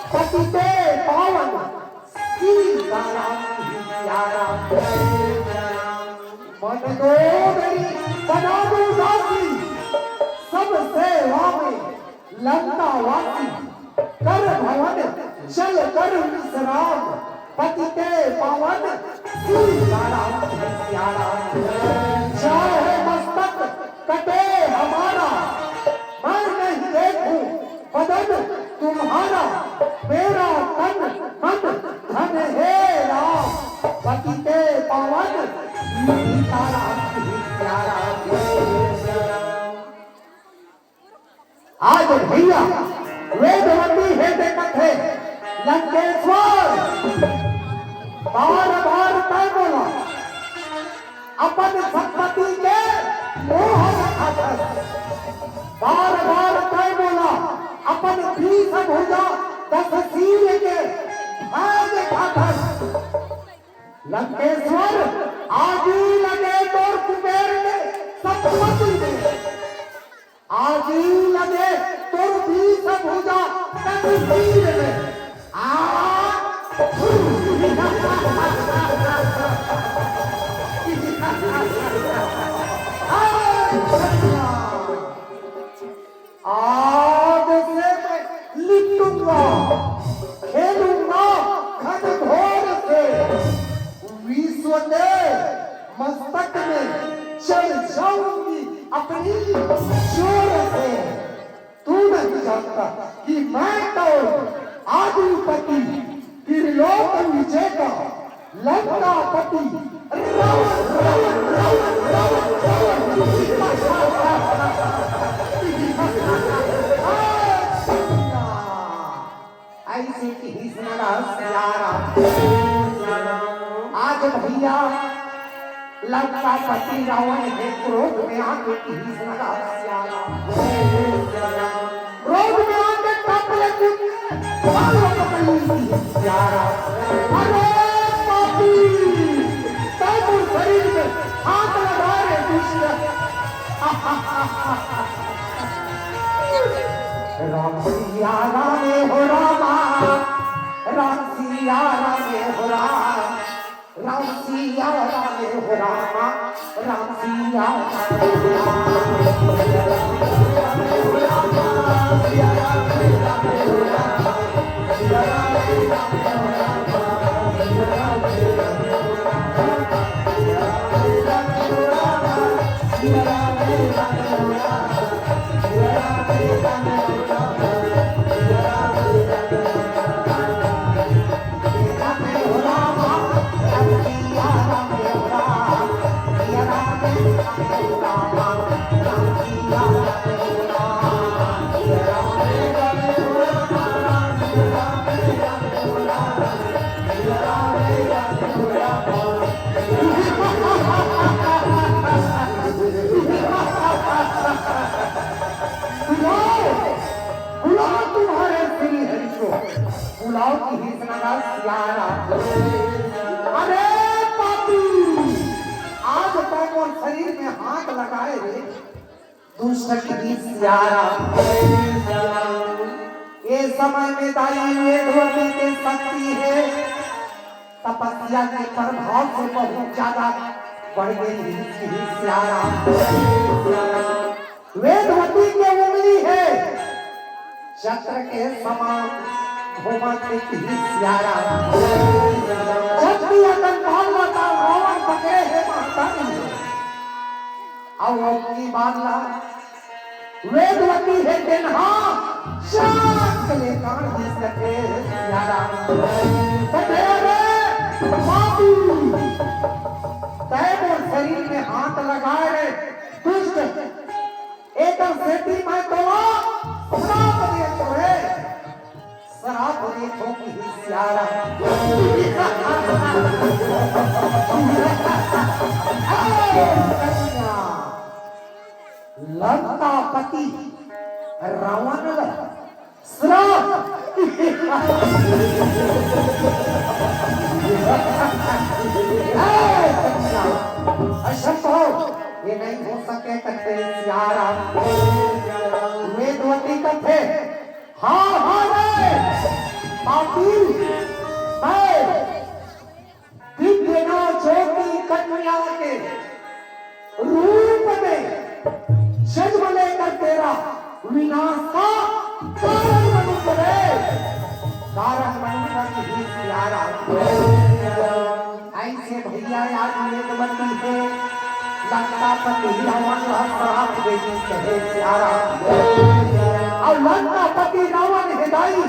पतिते पावन सीताराम की प्यारा मन दो मेरी बना दो दासी सब सेवा में लंका वासी कर भवन चल कर विश्राम पतिते पावन सीताराम की प्यारा चाहे मस्तक कटे हमारा मैं नहीं देखूं बदन तुम्हारा मेरा तन मन धन है राम पतिते पावन सीताराम की प्यारा आज भैया वेदवती है देखत है लंकेश्वर बार बार अपन संपत्ति के मोह खातर बार बार कह बोला अपन 20 भुजा 10 सिर के भाग खातर लंकेश्वर आज ही लगे तोर कुबेर ने संपत्ति में आज ही लगे तोर 20 भुजा 10 सिर में आज से मैं लिटूंगा खेलूंगा घनघोर से विश्व के मस्तक में चढ़ जाऊंगी अपनी जोर से। तू नहीं जानता कि मैं तो आदिपति त्रिलोक विजेता लंकापति रावण रावण रावण रावण ऐसे की सियारा आज भैया लंकापति रावण के क्रोध में आके की सियारा क्रोध में आके टपले सियारा अरे पापी तब शरीर में हाथ लगा रे दुष्ट राम सिया रामे हो रामा राम सिया रामे हो राम राम सिया रामे हो रामा राम सिया बुलाओ की सियारा अरे पापी आज तो शरीर में हाथ लगाए रे दुष्ट की सियारा ये समय में दाई वेदवती के शक्ति है तपस्या के प्रभाव से बहुत ज्यादा बढ़ गई सियारा वेदवती के उंगली है चक्र के समान घुमाते की सियारा शक्ति अकंठाल माता रावण पकड़े है माता और की बाला वेदवती है दिनहा शांत ले कान ही सके सियारा सके रे पापी तय वो शरीर में हाथ लगाए रे दुष्ट एकदम सेठी मैं तो श्राप दे छोड़े शराब देखो की सियारा लंकापति रावण श्राप असंभव ये नहीं हो सके कथे सियारा वेदवती कथे हाँ हाँ पापी मैं दिव्य ज्योति कन्या के रूप में जन्म लेकर तेरा विनाश का कारण बनूं करे कारण बनूंगा की सियारा ऐसे भैया आज वेदवती है लंकापति रावण श्राप देगी कहे सियारा और लंकापति रावण हिदाई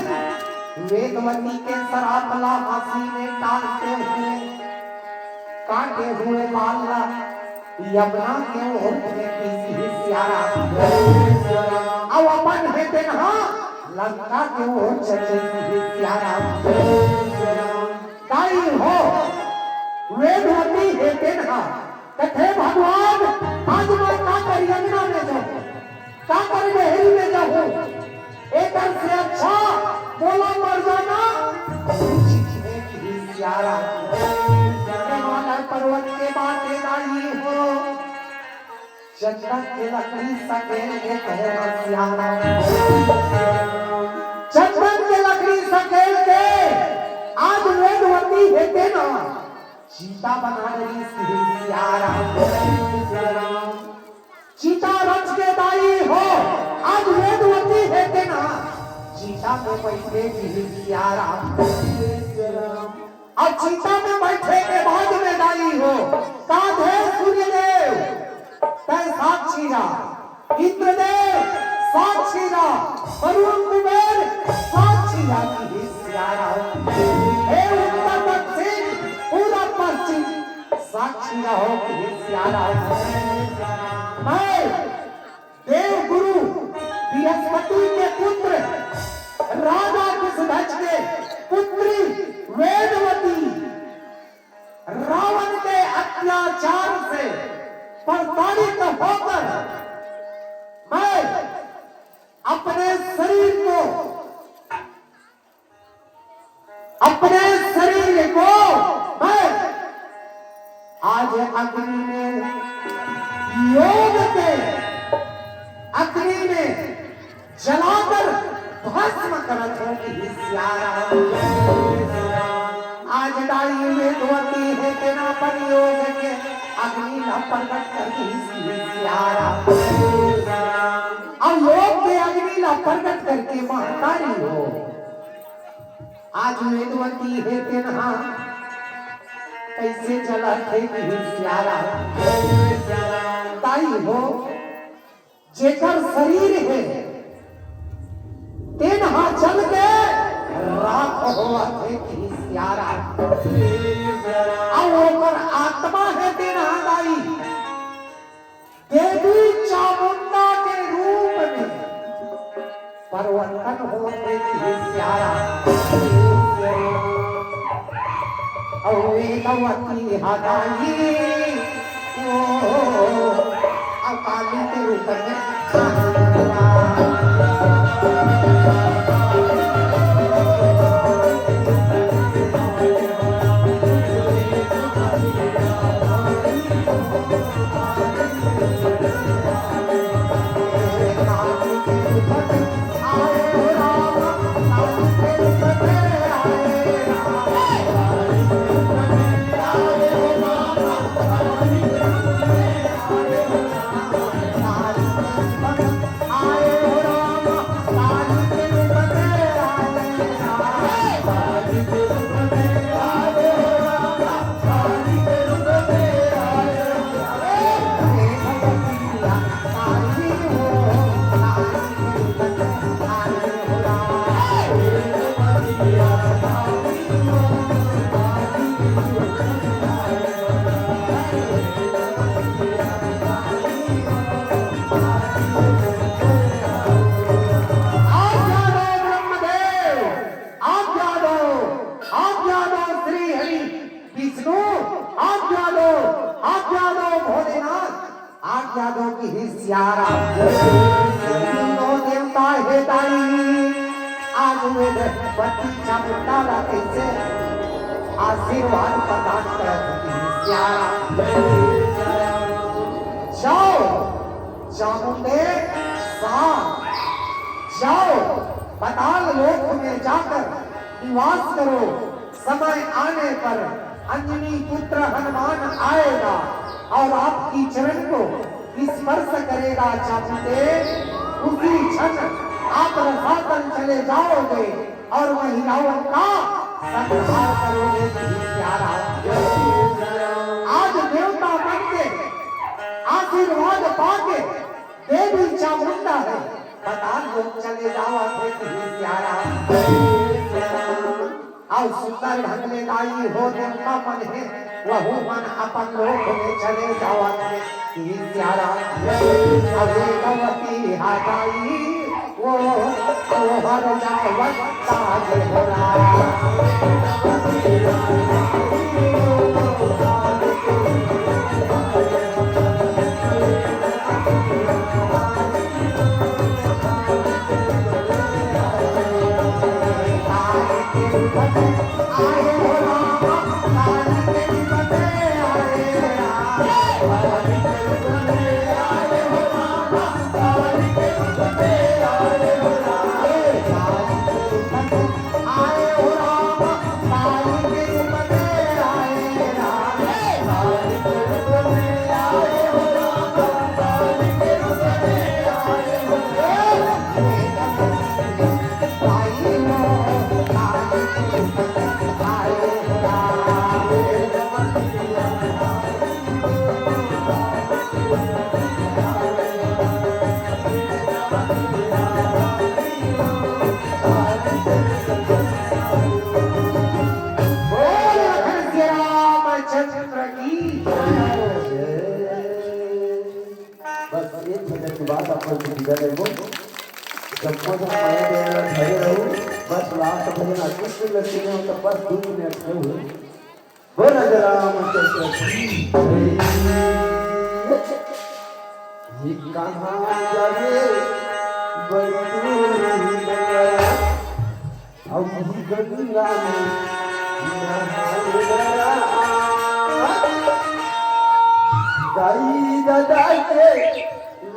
वेदवती के सरापला फांसी में टांगते हुए काटे हुए बाला यमुना के ओर में किसी सियारा अब अपन है दिनहा लंका के ओर चले सियारा दाई हो वेदवती है दिनहा कथे भगवान आज मैं का कर यमुना में जाऊं, का कर नहरी में जाऊं, एक से अच्छा बोला मर जाना सियारा। हिमालय पर्वत के बाटे आई हो, चंदन के लकड़ी सकेल के कहना सियारा, चंदन के लकड़ी सकेल के आज वेदवती है देना चीता बना रही सियारा। चीता रच के दाई हो आज वेदवती है देना चीता में बैठे सियारा। अब चीता में बैठे के बाद में दाई हो साधे सूर्यदेव तय साक्षी रहा, इंद्रदेव साक्षी रहा, वरुण कुबेर साक्षी रहा की सियारा। हे उत्तर दक्षिण पूरा पश्चिम साक्षी रहो कि सियारा। मैं देव गुरु बृहस्पति के पुत्र राजा कुशध्वज के पुत्री वेदवती रावण के अत्याचार से प्रताड़ित होकर मैं अपने शरीर को मैं आज अग्नि में योग के अग्नि में जलाकर भस्म करत होगी सियारा। आज दाई वेदवती है तेना परियोग के अग्नि न प्रकट करती सियारा। अब योग के अग्नि न प्रकट करके महतारी हो आज वेदवती है तेना कैसे जला थे सियारा। दाई हो जेकर शरीर है तेना जल के राख हुआ थे सियारा। अब ओकर आत्मा है तेना दाई देवी चामुंडा के रूप में परिवर्तन होते सियारा। और वेदवती हटाई अकाली के रूप में सियारा। देवता है दाई आज वेदवती चामुंडा कैसे आशीर्वाद प्रदान करती सियारा। जाओ चामुंडे जाओ पाताल लोक में जाकर निवास करो। समय आने पर अंजनी पुत्र हनुमान आएगा और आपकी चरण को स्पर्श करेगा चामुंडे। उसी क्षण आप रसातल चले जाओगे और वही रावण का संहार करोगे प्यारा। आज देवता बन के आशीर्वाद पाके देवी चामुंडा है पाताल लोक चले जाओगे प्यारा। और सुंदर ढंग में गाई हो देवता मन है वह मन अपन लोक में चले जाओगे प्यारा। वेदवती हटाई वो हर जावत ताज हो रहा। आए हो रामा काली के बने आए काली के बने आए हो रामा काली के बने आए हो रामा काली के बने आए हो रामा काली के बने आए रामा काली के बने आए हो रामा काली के बने आए हो बस एक मिनट के बाद आपको विदा देबो जब तक मैं ठहरे रहूं बस लास्ट भजन कुछ लड़की ने तो बस 2 मिनट हुए बोल राम चंद्र ये कहां जावे बड़ी दूर गया अब गंगा में दाई दादा के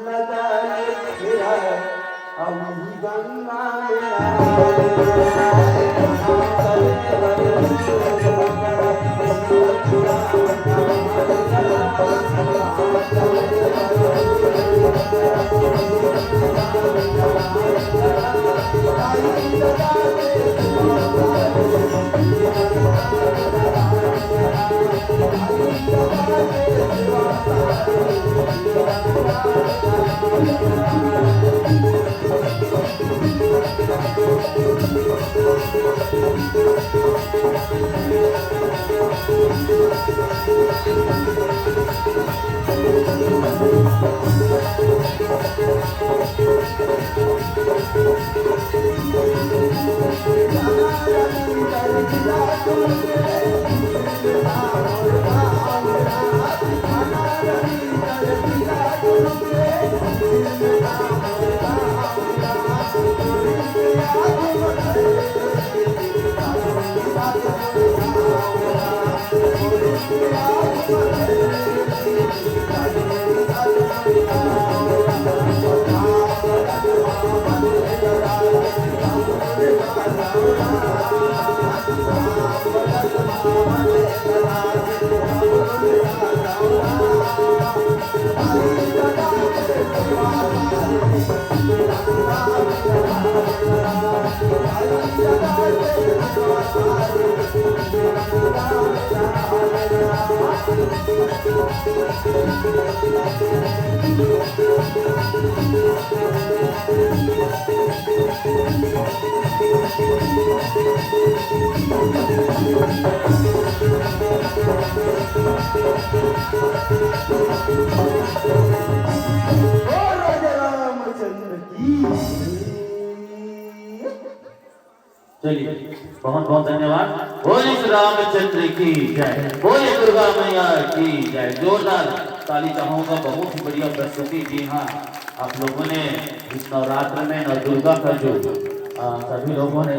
लगाए तेरा अब गंगा चलिए बहुत बहुत धन्यवाद। बोले श्री रामचंद्र की जय, बोले दुर्गा मैया की जय। जोरदार ताली चाहूंगा। बहुत ही बढ़िया प्रस्तुति। जी हाँ, आप लोगों ने इस नवरात्र में नव दुर्गा का जो सभी लोगों ने